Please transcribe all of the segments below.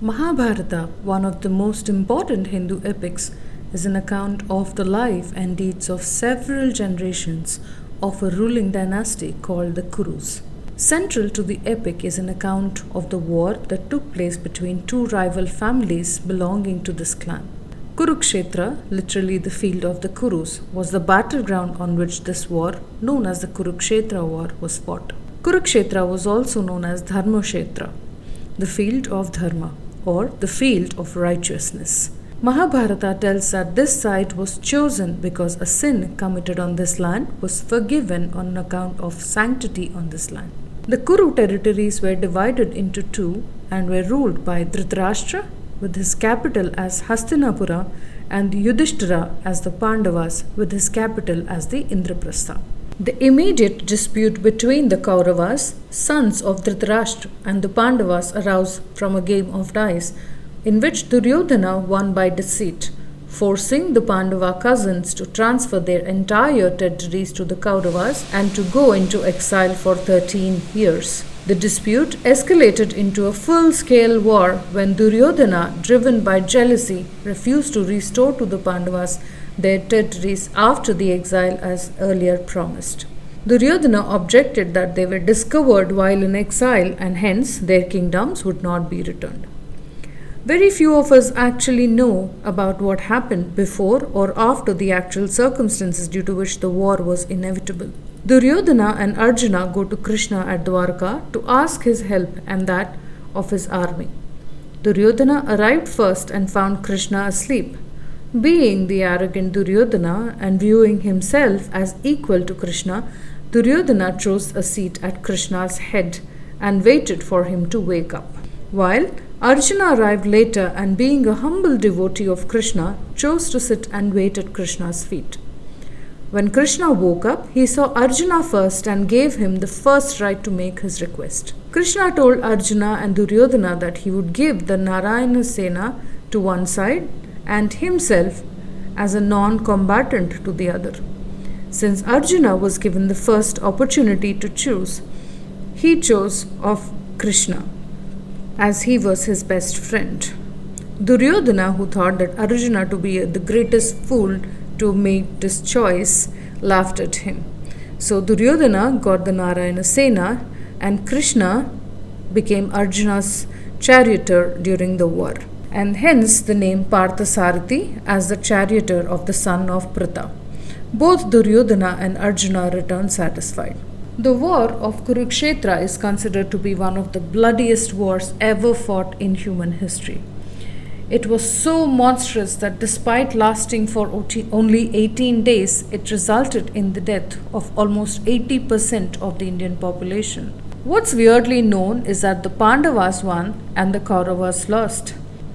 Mahabharata, one of the most important Hindu epics, is an account of the life and deeds of several generations of a ruling dynasty called the Kurus. Central to the epic is an account of the war that took place between two rival families belonging to this clan. Kurukshetra, literally the field of the Kurus, was the battleground on which this war, known as the Kurukshetra War, was fought. Kurukshetra was also known as Dharmashetra, the field of Dharma, or the field of righteousness. Mahabharata tells that this site was chosen because a sin committed on this land was forgiven on account of sanctity on this land. The Kuru territories were divided into two and were ruled by Dhritarashtra with his capital as Hastinapura and Yudhishthira as the Pandavas with his capital as the Indraprastha. The immediate dispute between the Kauravas, sons of Dhritarashtra, and the Pandavas arose from a game of dice in which Duryodhana won by deceit, forcing the Pandava cousins to transfer their entire territories to the Kauravas and to go into exile for 13 years. The dispute escalated into a full-scale war when Duryodhana, driven by jealousy, refused to restore to the Pandavas their territories after the exile as earlier promised. Duryodhana objected that they were discovered while in exile and hence their kingdoms would not be returned. Very few of us actually know about what happened before or after the actual circumstances due to which the war was inevitable. Duryodhana and Arjuna go to Krishna at Dwarka to ask his help and that of his army. Duryodhana arrived first and found Krishna asleep. Being the arrogant Duryodhana and viewing himself as equal to Krishna, Duryodhana chose a seat at Krishna's head and waited for him to wake up. While Arjuna arrived later and being a humble devotee of Krishna, chose to sit and wait at Krishna's feet. When Krishna woke up, he saw Arjuna first and gave him the first right to make his request. Krishna told Arjuna and Duryodhana that he would give the Narayana Sena to one side and himself as a non-combatant to the other. Since Arjuna was given the first opportunity to choose, he chose of Krishna, as he was his best friend. Duryodhana, who thought that Arjuna to be the greatest fool to make this choice, laughed at him. So Duryodhana got the Narayana Sena and Krishna became Arjuna's charioteer during the war, and hence the name Parthasarathi as the charioteer of the son of Pritha. Both Duryodhana and Arjuna returned satisfied. The war of Kurukshetra is considered to be one of the bloodiest wars ever fought in human history. It was so monstrous that despite lasting for only 18 days, it resulted in the death of almost 80% of the Indian population. What's weirdly known is that the Pandavas won and the Kauravas lost.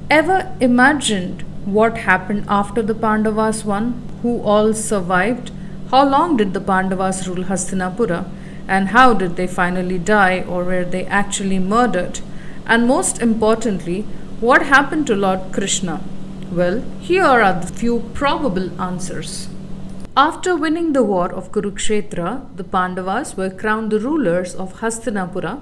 Ever imagined what happened after the Pandavas won? Who all survived? How long did the Pandavas rule Hastinapura? And how did they finally die, or were they actually murdered? And most importantly, what happened to Lord Krishna? Well, here are the few probable answers. After winning the war of Kurukshetra, the Pandavas were crowned the rulers of Hastinapura,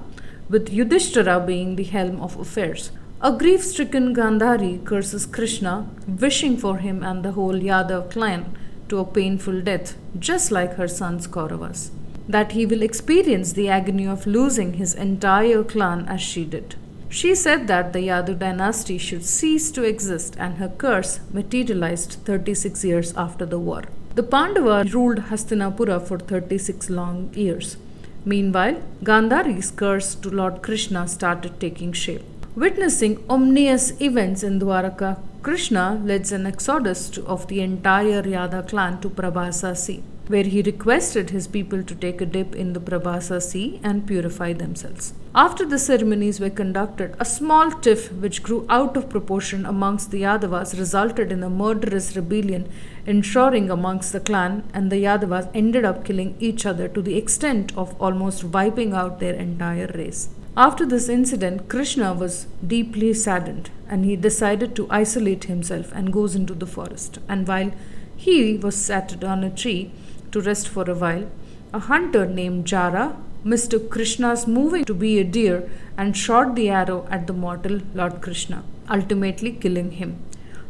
with Yudhishthira being the helm of affairs. A grief-stricken Gandhari curses Krishna, wishing for him and the whole Yadav clan to a painful death, just like her sons Kauravas, that he will experience the agony of losing his entire clan as she did. She said that the Yadav dynasty should cease to exist and her curse materialized 36 years after the war. The Pandavas ruled Hastinapura for 36 long years. Meanwhile, Gandhari's curse to Lord Krishna started taking shape. Witnessing ominous events in Dwaraka, Krishna leads an exodus of the entire Yadav clan to Prabhasa Sea, where he requested his people to take a dip in the Prabhasa Sea and purify themselves. After the ceremonies were conducted, a small tiff which grew out of proportion amongst the Yadavas resulted in a murderous rebellion ensuring amongst the clan, and the Yadavas ended up killing each other to the extent of almost wiping out their entire race. After this incident, Krishna was deeply saddened and he decided to isolate himself and goes into the forest. And while he was sat on a tree to rest for a while, a hunter named Jara mistook Krishna's moving to be a deer and shot the arrow at the mortal Lord Krishna. ultimately killing him.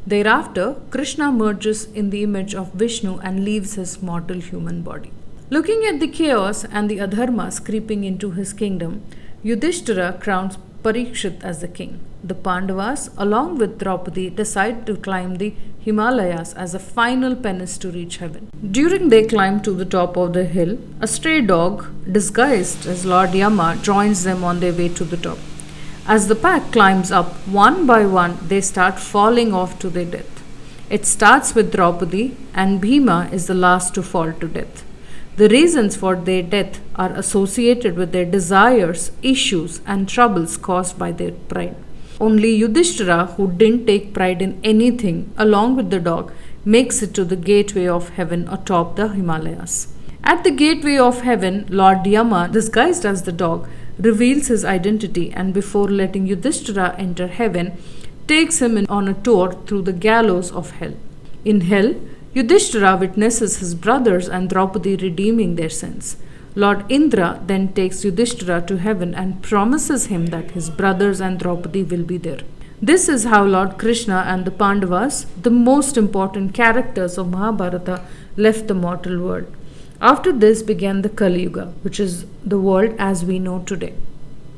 Thereafter, Krishna merges in the image of Vishnu and leaves his mortal human body. Looking at the chaos and the adharmas creeping into his kingdom, Yudhishthira crowns Parikshit as the king. The Pandavas, along with Draupadi, decide to climb the Himalayas as a final penance to reach heaven. During their climb to the top of the hill, a stray dog, disguised as Lord Yama, joins them on their way to the top. As the pack climbs up, one by one, they start falling off to their death. It starts with Draupadi, and Bhima is the last to fall to death. The reasons for their death are associated with their desires, issues, and troubles caused by their pride. Only Yudhishthira, who didn't take pride in anything, along with the dog, makes it to the gateway of heaven atop the Himalayas. At the gateway of heaven, Lord Yama, disguised as the dog, reveals his identity and before letting Yudhishthira enter heaven, takes him on a tour through the gallows of hell. In hell, Yudhishthira witnesses his brothers and Draupadi redeeming their sins. Lord Indra then takes Yudhishthira to heaven and promises him that his brothers and Draupadi will be there. This is how Lord Krishna and the Pandavas, the most important characters of Mahabharata, left the mortal world. After this began the Kali Yuga, which is the world as we know today.